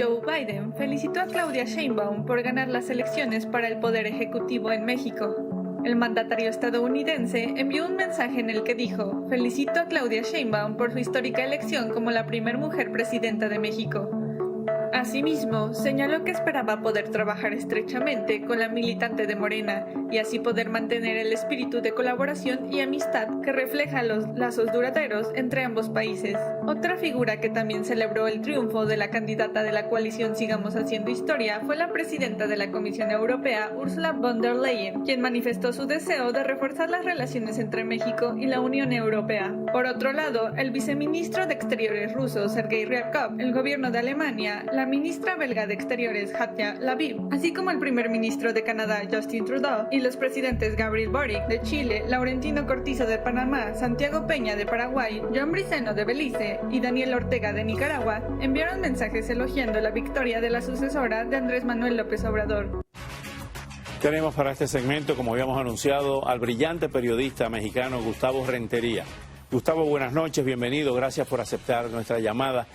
Joe Biden felicitó a Claudia Sheinbaum por ganar las elecciones para el Poder Ejecutivo en México. El mandatario estadounidense envió un mensaje en el que dijo: "Felicito a Claudia Sheinbaum por su histórica elección como la primera mujer presidenta de México". Asimismo, señaló que esperaba poder trabajar estrechamente con la militante de Morena y así poder mantener el espíritu de colaboración y amistad que refleja los lazos duraderos entre ambos países. Otra figura que también celebró el triunfo de la candidata de la coalición Sigamos Haciendo Historia fue la presidenta de la Comisión Europea, Ursula von der Leyen, quien manifestó su deseo de reforzar las relaciones entre México y la Unión Europea. Por otro lado, el viceministro de Exteriores ruso, Sergei Ryabkov, el gobierno de Alemania, la ministra belga de Exteriores, Hatja Laviv, así como el primer ministro de Canadá, Justin Trudeau, y los presidentes Gabriel Boric de Chile, Laurentino Cortizo de Panamá, Santiago Peña de Paraguay, John Briceno de Belice y Daniel Ortega de Nicaragua, enviaron mensajes elogiando la victoria de la sucesora de Andrés Manuel López Obrador. Tenemos para este segmento, como habíamos anunciado, al brillante periodista mexicano Gustavo Rentería. Gustavo, buenas noches, bienvenido, gracias por aceptar nuestra llamada.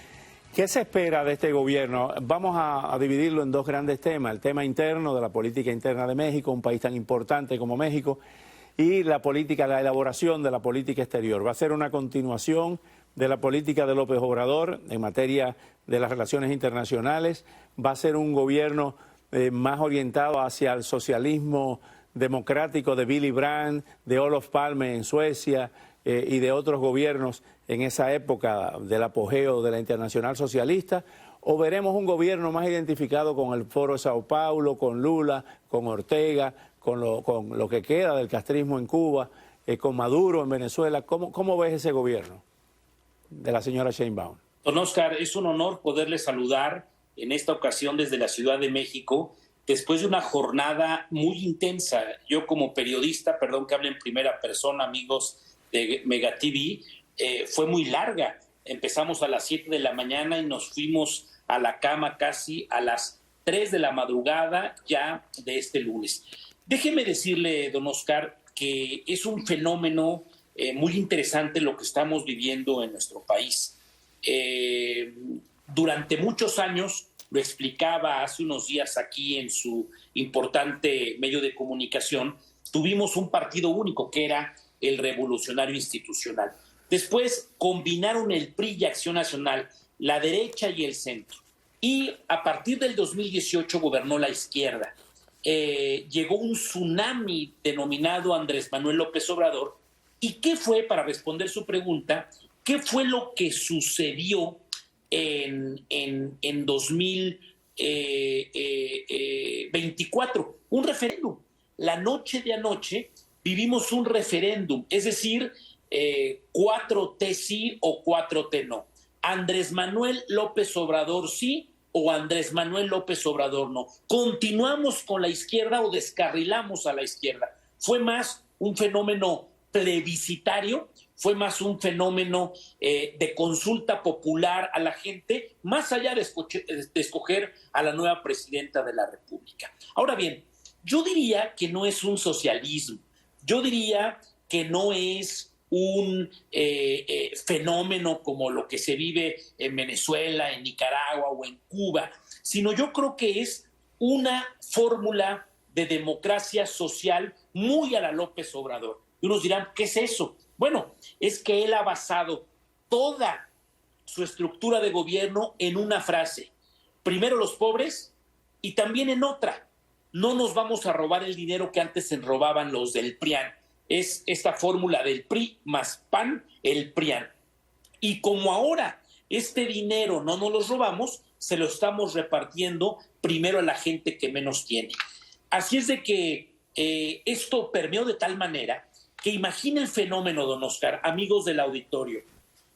¿Qué se espera de este gobierno? Vamos a dividirlo en dos grandes temas: el tema interno de la política interna de México, un país tan importante como México, y la elaboración de la política exterior. Va a ser una continuación de la política de López Obrador en materia de las relaciones internacionales. Va a ser un gobierno más orientado hacia el socialismo democrático de Willy Brandt, de Olof Palme en Suecia y de otros gobiernos en esa época del apogeo de la Internacional Socialista, o veremos un gobierno más identificado con el Foro de Sao Paulo, con Lula, con Ortega, con lo que queda del castrismo en Cuba, con Maduro en Venezuela. ¿Cómo ves ese gobierno de la señora Sheinbaum? Don Oscar, es un honor poderle saludar en esta ocasión desde la Ciudad de México, después de una jornada muy intensa. Yo como periodista, perdón que hable en primera persona, amigos de Mega TV, fue muy larga. Empezamos a las 7 de la mañana y nos fuimos a la cama casi a las 3 de la madrugada ya de este lunes. Déjeme decirle, don Oscar, que es un fenómeno muy interesante lo que estamos viviendo en nuestro país. Durante muchos años, lo explicaba hace unos días aquí en su importante medio de comunicación, tuvimos un partido único que era el Revolucionario Institucional. Después combinaron el PRI y Acción Nacional, la derecha y el centro. Y a partir del 2018 gobernó la izquierda. Llegó un tsunami denominado Andrés Manuel López Obrador. ¿Y qué fue, para responder su pregunta, qué fue lo que sucedió en 2024? Un referéndum. La noche de anoche vivimos un referéndum, es decir, 4T sí o 4T no. Andrés Manuel López Obrador sí o Andrés Manuel López Obrador no. ¿Continuamos con la izquierda o descarrilamos a la izquierda? Fue más un fenómeno plebiscitario, fue más un fenómeno de consulta popular a la gente, más allá de escoger a la nueva presidenta de la República. Ahora bien, yo diría que no es un socialismo, yo diría que no es un fenómeno como lo que se vive en Venezuela, en Nicaragua o en Cuba, sino yo creo que es una fórmula de democracia social muy a la López Obrador. Y unos dirán, ¿qué es eso? Bueno, es que él ha basado toda su estructura de gobierno en una frase: primero los pobres, y también en otra: no nos vamos a robar el dinero que antes se robaban los del PRIAN. Es esta fórmula del PRI más PAN, el PRIAN. Y como ahora este dinero no nos lo robamos, se lo estamos repartiendo primero a la gente que menos tiene. Así es de que esto permeó de tal manera que imagine el fenómeno, don Oscar, amigos del auditorio.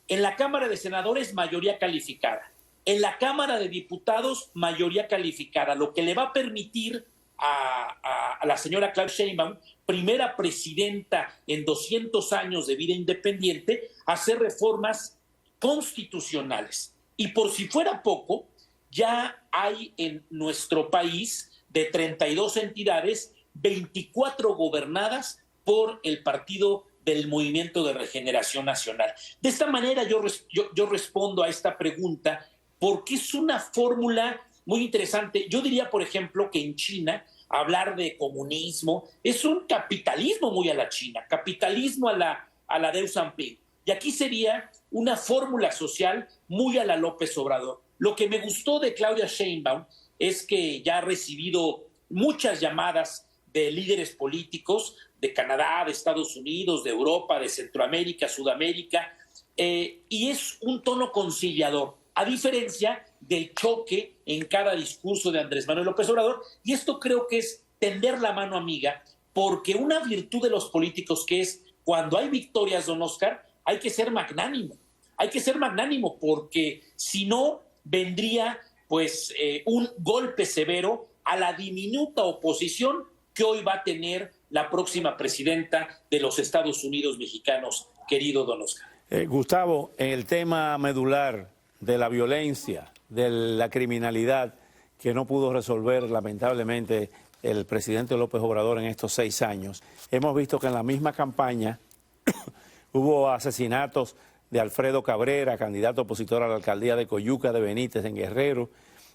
En la Cámara de Senadores, mayoría calificada. En la Cámara de Diputados, mayoría calificada, lo que le va a permitir a la señora Claudia Sheinbaum, primera presidenta en 200 años de vida independiente, hacer reformas constitucionales. Y por si fuera poco, ya hay en nuestro país, de 32 entidades, 24 gobernadas por el Partido del Movimiento de Regeneración Nacional. De esta manera yo respondo a esta pregunta: porque es una fórmula muy interesante. Yo diría, por ejemplo, que en China hablar de comunismo es un capitalismo muy a la China, capitalismo a la Deng Xiaoping. Y aquí sería una fórmula social muy a la López Obrador. Lo que me gustó de Claudia Sheinbaum es que ya ha recibido muchas llamadas de líderes políticos de Canadá, de Estados Unidos, de Europa, de Centroamérica, Sudamérica, y es un tono conciliador, a diferencia del choque en cada discurso de Andrés Manuel López Obrador, y esto creo que es tender la mano amiga, porque una virtud de los políticos que es, cuando hay victorias, don Oscar, hay que ser magnánimo, porque si no, vendría pues un golpe severo a la diminuta oposición que hoy va a tener la próxima presidenta de los Estados Unidos mexicanos, querido don Oscar. Gustavo, en el tema medular de la violencia, de la criminalidad que no pudo resolver lamentablemente el presidente López Obrador en estos 6 años, hemos visto que en la misma campaña hubo asesinatos de Alfredo Cabrera, candidato opositor a la alcaldía de Coyuca de Benítez en Guerrero,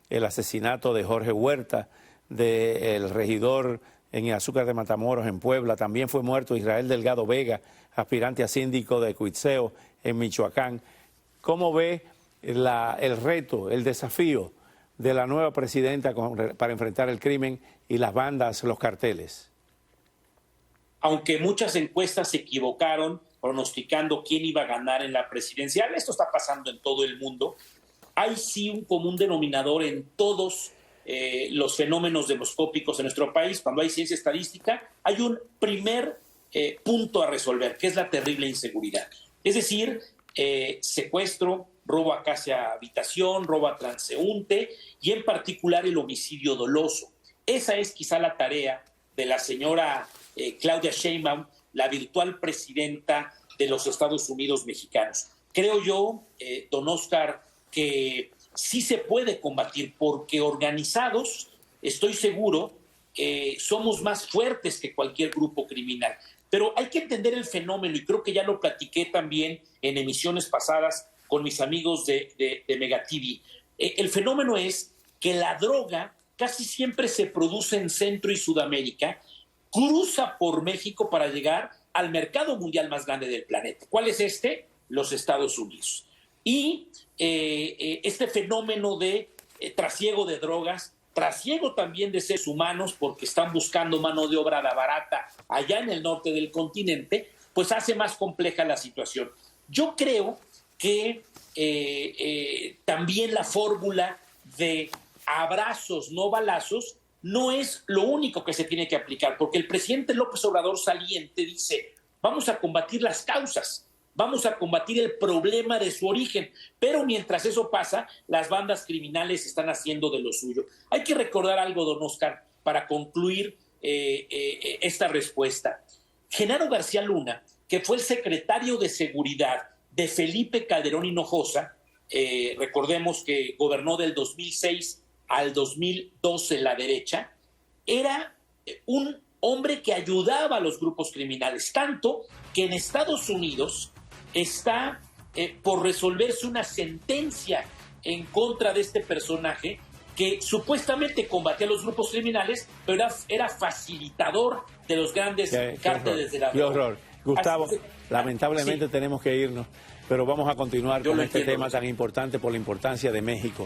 el asesinato de Jorge Huerta, del regidor en Azúcar de Matamoros en Puebla, también fue muerto Israel Delgado Vega, aspirante a síndico de Cuitzeo en Michoacán. ¿Cómo ve el reto, el desafío de la nueva presidenta para enfrentar el crimen y las bandas, los carteles? Aunque muchas encuestas se equivocaron pronosticando quién iba a ganar en la presidencial, esto está pasando en todo el mundo, hay sí un común denominador en todos los fenómenos demoscópicos en nuestro país. Cuando hay ciencia estadística, hay un primer punto a resolver, que es la terrible inseguridad. Es decir, secuestro, robo a casa habitación, robo a transeúnte y en particular el homicidio doloso. Esa es quizá la tarea de la señora Claudia Sheinbaum, la virtual presidenta de los Estados Unidos mexicanos. Creo yo, don Oscar, que sí se puede combatir, porque organizados, estoy seguro, somos más fuertes que cualquier grupo criminal. Pero hay que entender el fenómeno, y creo que ya lo platiqué también en emisiones pasadas con mis amigos de Mega TV. El fenómeno es que la droga casi siempre se produce en Centro y Sudamérica, cruza por México para llegar al mercado mundial más grande del planeta. ¿Cuál es este? Los Estados Unidos. Y este fenómeno de trasiego de drogas, trasiego también de seres humanos, porque están buscando mano de obra barata allá en el norte del continente, pues hace más compleja la situación. Yo creo que también la fórmula de abrazos, no balazos, no es lo único que se tiene que aplicar, porque el presidente López Obrador saliente dice, vamos a combatir las causas, vamos a combatir el problema de su origen, pero mientras eso pasa, las bandas criminales están haciendo de lo suyo. Hay que recordar algo, don Oscar, para concluir esta respuesta. Genaro García Luna, que fue el secretario de Seguridad de Felipe Calderón Hinojosa, recordemos que gobernó del 2006 al 2012 la derecha, era un hombre que ayudaba a los grupos criminales, tanto que en Estados Unidos está por resolverse una sentencia en contra de este personaje que supuestamente combatía a los grupos criminales, pero era facilitador de los grandes cárteles de la droga. ¡Qué horror! Gustavo, lamentablemente tenemos que irnos, pero vamos a continuar con este tema tan importante por la importancia de México.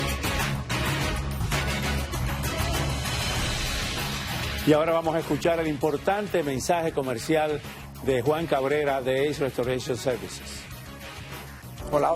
Y ahora vamos a escuchar el importante mensaje comercial de Juan Cabrera de Ace Restoration Services.